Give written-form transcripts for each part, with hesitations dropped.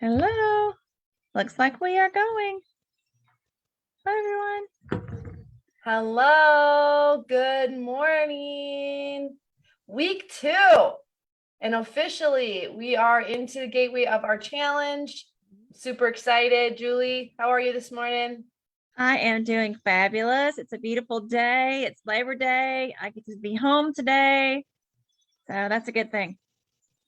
Hello. Looks like we are going. Hi, everyone. Hello, good morning. Week 2. And officially, we are into the gateway of our challenge. Super excited. Julie, how are you this morning? I am doing fabulous. It's a beautiful day. It's Labor Day. I get to be home today. So that's a good thing.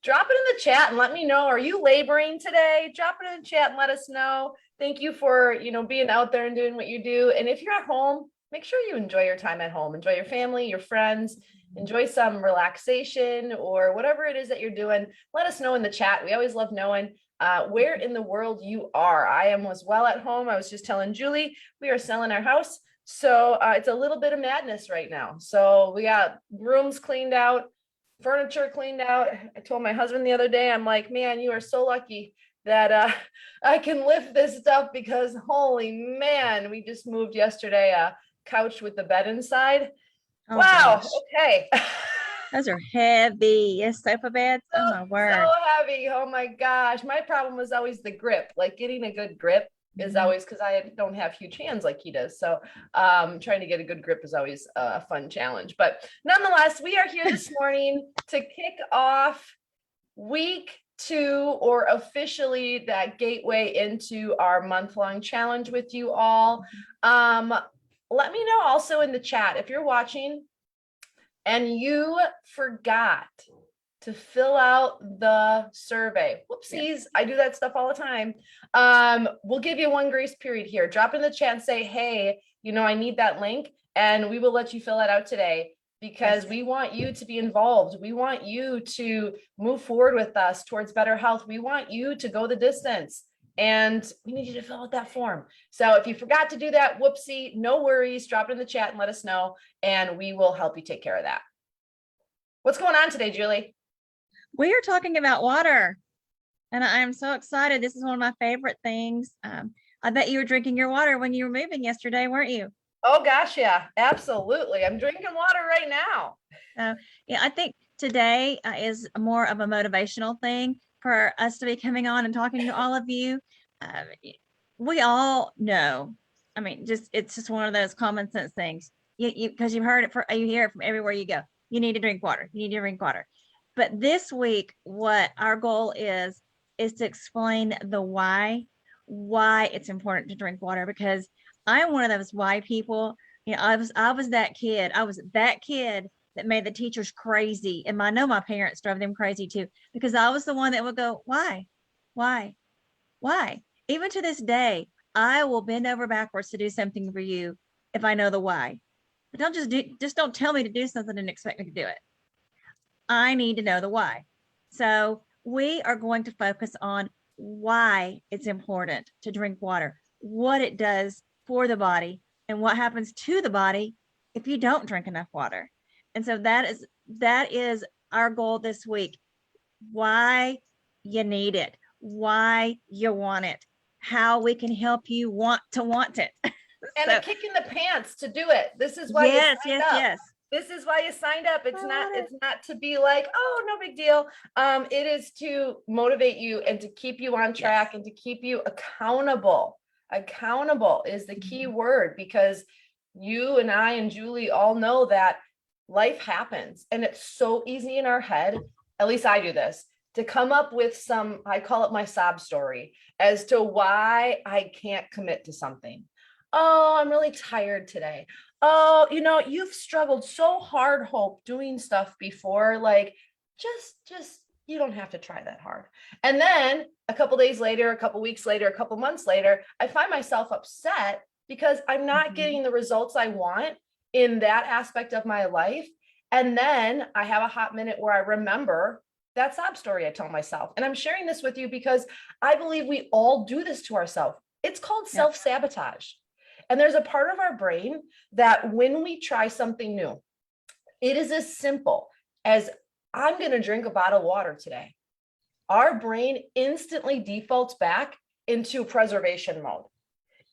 Drop it in the chat and let me know. Are you laboring today? Drop it in the chat and let us know. Thank you for, being out there and doing what you do. And if you're at home, make sure you enjoy your time at home. Enjoy your family, your friends, enjoy some relaxation or whatever it is that you're doing. Let us know in the chat. We always love knowing where in the world you are. I am as well at home. I was just telling Julie, we are selling our house. So it's a little bit of madness right now. So we got rooms cleaned out, furniture cleaned out. I told my husband the other day, I'm like, man, you are so lucky that I can lift this stuff because holy man, we just moved yesterday a couch with the bed inside. Oh, Wow. gosh. Okay. Those are heavy. Yes, sofa beds. Oh, my word. So heavy. Oh my gosh. My problem was always the grip, like getting a good grip is always because I don't have huge hands like he does. So trying to get a good grip is always a fun challenge. But nonetheless, we are here this morning to kick off week 2, or officially that gateway into our month-long challenge with you all. Let me know also in the chat if you're watching and you forgot to fill out the survey. Whoopsies, I do that stuff all the time. We'll give you one grace period here. Drop in the chat and say, hey, I need that link, and we will let you fill it out today because we want you to be involved. We want you to move forward with us towards better health. We want you to go the distance, and we need you to fill out that form. So if you forgot to do that, whoopsie, no worries. Drop it in the chat and let us know, and we will help you take care of that. What's going on today, Julie? We are talking about water, and I am so excited. This is one of my favorite things. I bet you were drinking your water when you were moving yesterday, weren't you? Oh gosh, yeah, absolutely. I'm drinking water right now. Yeah, I think today is more of a motivational thing for us to be coming on and talking to all of you. Uh, we all know. I mean, it's just one of those common sense things. Because you hear it from everywhere you go. You need to drink water. You need to drink water. But this week, what our goal is to explain the why it's important to drink water. Because I'm one of those why people. I was that kid. I was that kid that made the teachers crazy. And I know my parents drove them crazy too, because I was the one that would go, why? Why? Why? Even to this day, I will bend over backwards to do something for you if I know the why. But just don't tell me to do something and expect me to do it. I need to know the why. So we are going to focus on why it's important to drink water, what it does for the body, and what happens to the body if you don't drink enough water. And so that is our goal this week. Why you need it, why you want it, how we can help you want it. And So, a kick in the pants to do it. This is why yes, you signed yes, up. yes. This is why you signed up. I want it. It's not to be like, oh, no big deal. It is to motivate you and to keep you on track, Yes. and to keep you accountable. Accountable is the key word, because you and I and Julie all know that life happens, and it's so easy in our head, at least I do this, to come up with some, I call it my sob story, as to why I can't commit to something. Oh, I'm really tired today. Oh, you've struggled so hard, Hope, doing stuff before. Like, just you don't have to try that hard. And then a couple days later, a couple weeks later, a couple months later, I find myself upset because I'm not getting the results I want in that aspect of my life. And then I have a hot minute where I remember that sob story I tell myself. And I'm sharing this with you because I believe we all do this to ourselves. It's called Yep. self-sabotage. And there's a part of our brain that when we try something new, it is as simple as, I'm going to drink a bottle of water today. Our brain instantly defaults back into preservation mode.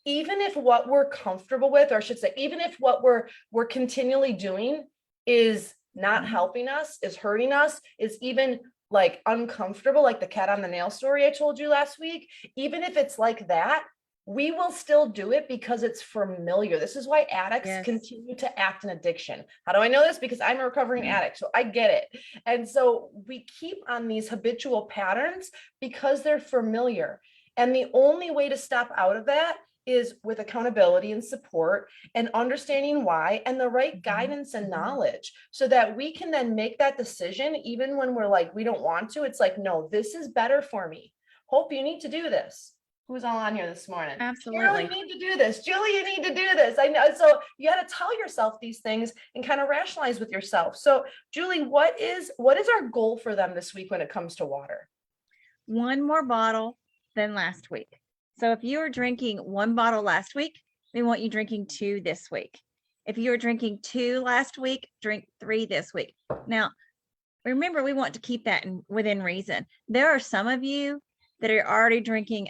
Even if what we're comfortable with, or I should say, even if what we're continually doing is not helping us, is hurting us, is even like uncomfortable, like the cat on the nail story I told you last week, even if it's like that, we will still do it because it's familiar. This is why addicts Yes. continue to act in addiction. How do I know this? Because I'm a recovering addict, so I get it. And so we keep on these habitual patterns because they're familiar. And the only way to step out of that is with accountability and support and understanding why and the right guidance and knowledge so that we can then make that decision even when we're like, we don't want to. It's like, no, this is better for me. Hope, you need to do this. Who's all on here this morning? Absolutely. Carol, you need to do this. Julie, you need to do this. I know. So you got to tell yourself these things and kind of rationalize with yourself. So Julie, what is our goal for them this week when it comes to water? One more bottle than last week. So if you were drinking 1 bottle last week, we want you drinking 2 this week. If you were drinking 2 last week, drink 3 this week. Now, remember, we want to keep that within reason. There are some of you that are already drinking,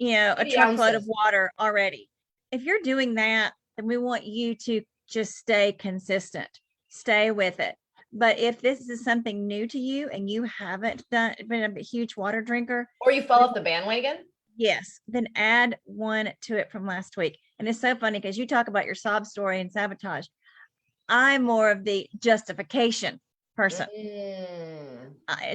a 3 truckload of ounces. water already. If you're doing that, then we want you to just stay consistent, stay with it. But if this is something new to you and you haven't been a huge water drinker, Or you fall off the bandwagon? yes, then add 1 to it from last week. And it's so funny because you talk about your sob story and sabotage. I'm more of the justification person.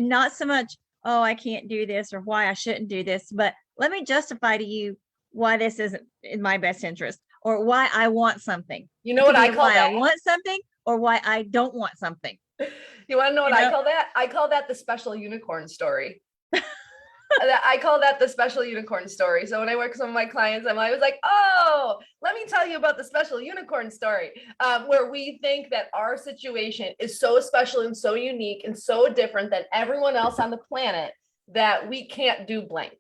Not so much, oh, I can't do this or why I shouldn't do this, but let me justify to you why this isn't in my best interest or why I want something. You know what I call why that? I want something or why I don't want something. You want to know what You know? I call that? I call that the special unicorn story. I call that the special unicorn story. So when I work with some of my clients, I'm always like, oh, let me tell you about the special unicorn story, where we think that our situation is so special and so unique and so different than everyone else on the planet that we can't do blank.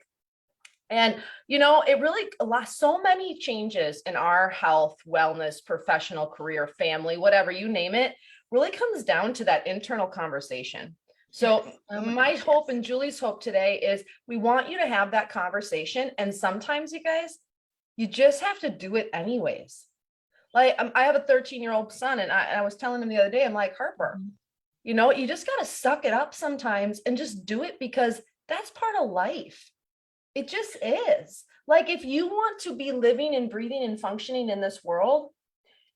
And, it really, so many changes in our health, wellness, professional career, family, whatever, you name it, really comes down to that internal conversation. So Yes. Oh my my gosh, hope yes. and Julie's hope today is we want you to have that conversation. And sometimes, you guys, you just have to do it anyways. Like I have a 13-year-old son, and I was telling him the other day, I'm like, Harper, you just got to suck it up sometimes and just do it because that's part of life. It just is. Like if you want to be living and breathing and functioning in this world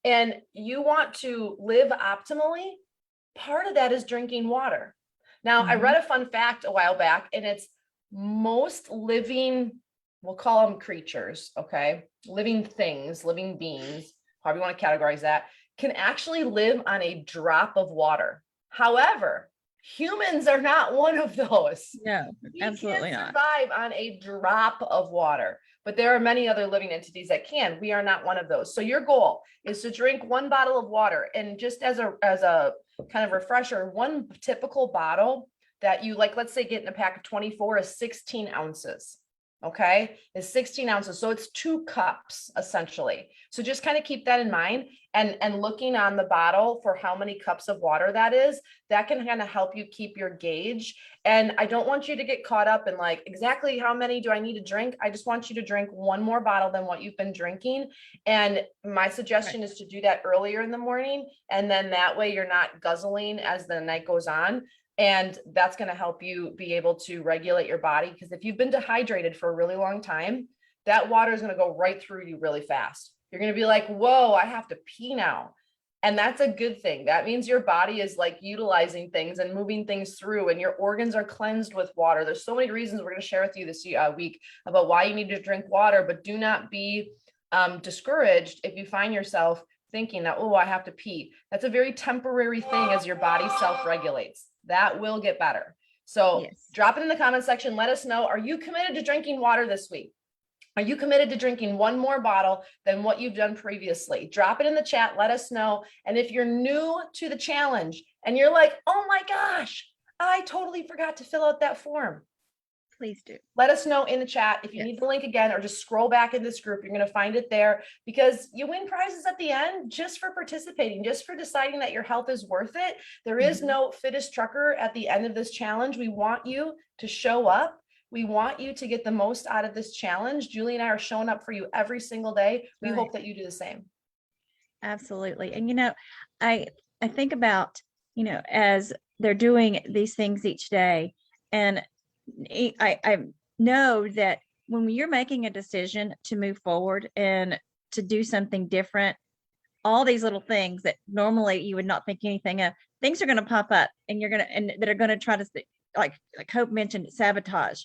and you want to live optimally, part of that is drinking water. Now, I read a fun fact a while back, and it's most living, we'll call them creatures, okay? Living things, living beings, however you want to categorize that, can actually live on a drop of water. However, humans are not one of those. No, absolutely not. Survive on a drop of water, but there are many other living entities that can. We are not one of those. So your goal is to drink 1 bottle of water, and just as a kind of refresher, 1 typical bottle that you like, let's say get in a pack of 24 is 16 ounces. Okay, is 16 ounces. So it's 2 cups essentially. So just kind of keep that in mind and looking on the bottle for how many cups of water that is, that can kind of help you keep your gauge. And I don't want you to get caught up in like, exactly how many do I need to drink? I just want you to drink 1 more bottle than what you've been drinking. And my suggestion is to do that earlier in the morning. And then that way you're not guzzling as the night goes on. And that's going to help you be able to regulate your body. Because if you've been dehydrated for a really long time, that water is going to go right through you really fast. You're going to be like, whoa, I have to pee now. And that's a good thing. That means your body is like utilizing things and moving things through, and your organs are cleansed with water. There's so many reasons we're going to share with you this week about why you need to drink water, but do not be discouraged if you find yourself thinking that, oh, I have to pee. That's a very temporary thing as your body self-regulates. That will get better. So drop it in the comment section. Let us know. Are you committed to drinking water this week? Are you committed to drinking 1 more bottle than what you've done previously? Drop it in the chat. Let us know. And if you're new to the challenge and you're like, oh my gosh, I totally forgot to fill out that form, please do. Let us know in the chat. If you need the link again, or just scroll back in this group, you're going to find it there, because you win prizes at the end just for participating, just for deciding that your health is worth it. There is no fittest trucker at the end of this challenge. We want you to show up. We want you to get the most out of this challenge. Julie and I are showing up for you every single day. We hope that you do the same. Absolutely. And, I think about, as they're doing these things each day. And I know that when you're making a decision to move forward and to do something different, all these little things that normally you would not think anything of, things are going to pop up, and and that are going to try to, like Hope mentioned, sabotage.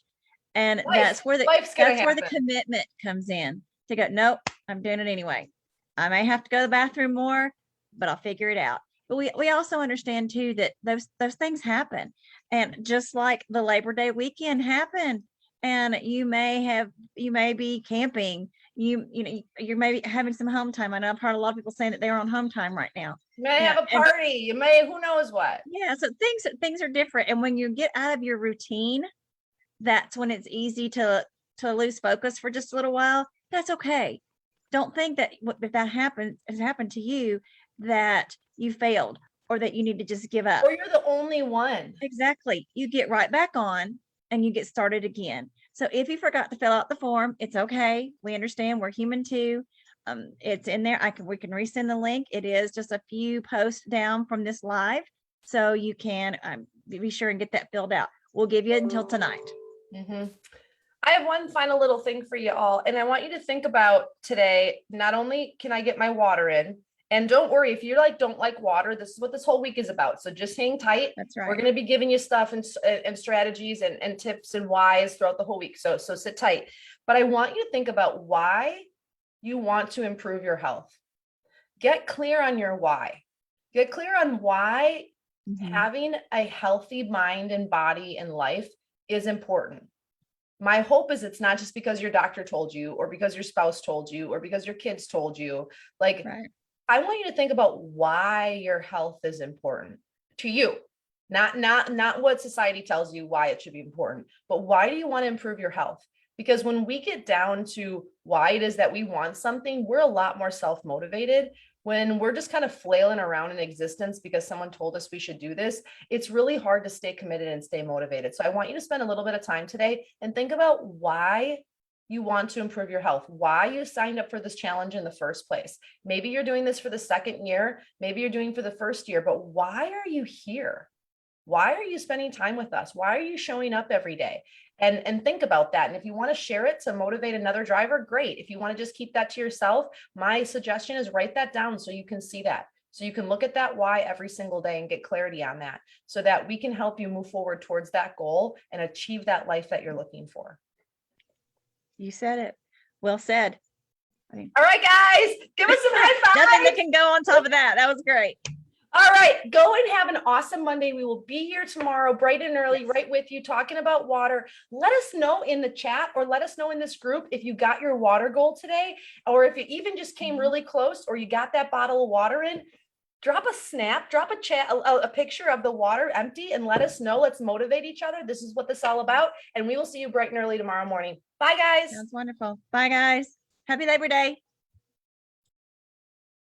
And Life's gonna that's where the happen. commitment comes in to go, nope, I'm doing it anyway. I may have to go to the bathroom more, but I'll figure it out. But we also understand too that those things happen. And just like the Labor Day weekend happened, and you may be camping, you know, you're maybe having some home time. I know I've heard a lot of people saying that they're on home time right now. You may Yeah. have a party, you may, who knows what. Yeah, so things are different. And when you get out of your routine, that's when it's easy to lose focus for just a little while. That's okay. Don't think that if that has happened to you, that you failed or that you need to just give up. Or you're the only one. Exactly. You get right back on and you get started again. So if you forgot to fill out the form, it's okay. We understand, we're human too. It's in there. We can resend the link. It is just a few posts down from this live. So you can be sure and get that filled out. We'll give you until tonight. Mm-hmm. I have one final little thing for you all, and I want you to think about today. Not only can I get my water in, and don't worry if you don't like water, this is what this whole week is about. So just hang tight. That's right. We're going to be giving you stuff and strategies and tips and whys throughout the whole week. So sit tight. But I want you to think about why you want to improve your health. Get clear on your why. Get clear on why having a healthy mind and body and life is important. My hope is it's not just because your doctor told you, or because your spouse told you, or because your kids told you. Right. I want you to think about why your health is important to you. Not what society tells you why it should be important, but why do you want to improve your health? Because when we get down to why it is that we want something, we're a lot more self-motivated. When we're just kind of flailing around in existence because someone told us we should do this, it's really hard to stay committed and stay motivated. So I want you to spend a little bit of time today and think about why you want to improve your health, why you signed up for this challenge in the first place. Maybe you're doing this for the second year, maybe you're doing for the first year, but why are you here? Why are you spending time with us? Why are you showing up every day? And think about that. And if you want to share it to motivate another driver, great. If you want to just keep that to yourself, my suggestion is write that down so you can see that. So you can look at that why every single day and get clarity on that, so that we can help you move forward towards that goal and achieve that life that you're looking for. You said it. Well said. All right, guys, give us some high five. Nothing that can go on top of that. That was great. All right, go and have an awesome Monday. We will be here tomorrow, bright and early, right with you, talking about water. Let us know in the chat, or let us know in this group if you got your water goal today, or if you even just came really close, or you got that bottle of water in. Drop a snap, drop a chat, a picture of the water empty, and let us know. Let's motivate each other. This is what this is all about. And we will see you bright and early tomorrow morning. Bye, guys. Sounds wonderful. Bye, guys. Happy Labor Day.